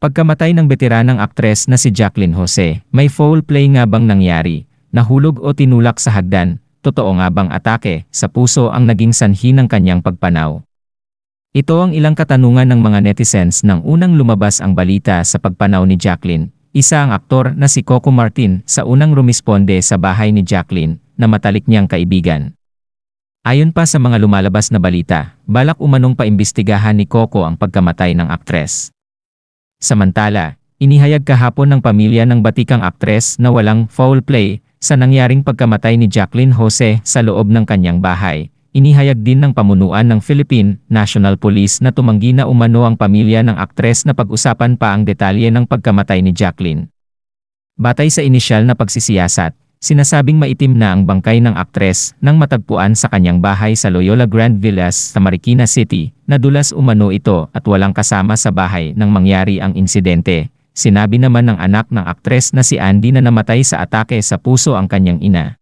Pagkamatay ng veteranang aktres na si Jacqueline Jose, may foul play nga bang nangyari? Nahulog o tinulak sa hagdan? Totoo nga bang atake sa puso ang naging sanhi ng kanyang pagpanaw? Ito ang ilang katanungan ng mga netizens nang unang lumabas ang balita sa pagpanaw ni Jacqueline. Isa ang aktor na si Coco Martin sa unang rumisponde sa bahay ni Jacqueline na matalik niyang kaibigan. Ayon pa sa mga lumalabas na balita, balak umanong paimbestigahan ni Coco ang pagkamatay ng aktres. Samantala, inihayag kahapon ng pamilya ng batikang aktres na walang foul play sa nangyaring pagkamatay ni Jacqueline Jose sa loob ng kanyang bahay. Inihayag din ng pamunuan ng Philippine National Police na tumanggi na umano ang pamilya ng aktres na pag-usapan pa ang detalye ng pagkamatay ni Jacqueline. Batay sa inisyal na pagsisiyasat, sinasabing maitim na ang bangkay ng aktres nang matagpuan sa kanyang bahay sa Loyola Grand Villas sa Marikina City. Nadulas umano ito at walang kasama sa bahay nang mangyari ang insidente. Sinabi naman ng anak ng aktres na si Andy na namatay sa atake sa puso ang kanyang ina.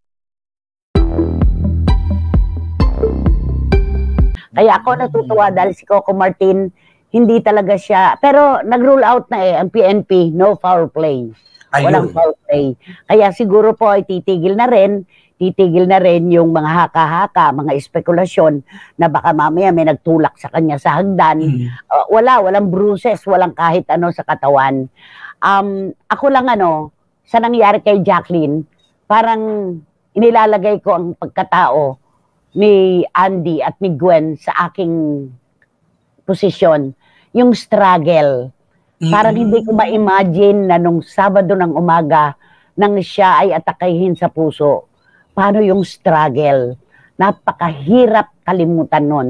Kaya ako natutuwa dahil si Coco Martin, hindi talaga siya, pero nag-rule out na ang PNP, no foul play. Walang foul play. Kaya siguro po ay titigil na rin yung mga haka-haka, mga espekulasyon na baka mamaya may nagtulak sa kanya sa hagdan. Walang bruises, walang kahit ano sa katawan. Ako lang sa nangyari kay Jacqueline, parang inilalagay ko ang pagkatao ni Andy at ni Gwen sa aking posisyon, yung struggle. Parang hindi ko ma-imagine na nung Sabado ng umaga nang siya ay atakahin sa puso. Paano yung struggle? Napakahirap kalimutan nun.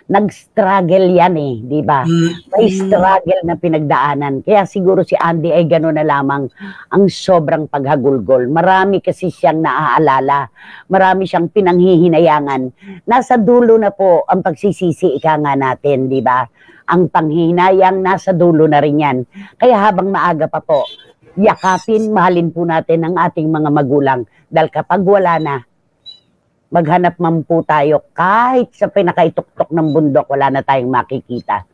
Nag-struggle yan di ba? May struggle na pinagdaanan. Kaya siguro si Andy ay gano'n na lamang ang sobrang paghagulgol. Marami kasi siyang naaalala. Marami siyang pinanghihinayangan. Nasa dulo na po ang pagsisisi ika nga natin, di ba? Ang panghihinayang nasa dulo na rin yan. Kaya habang maaga pa po, yakapin, mahalin po natin ang ating mga magulang. Dahil kapag wala na, maghanap man po tayo kahit sa pinakaituktok ng bundok, wala na tayong makikita.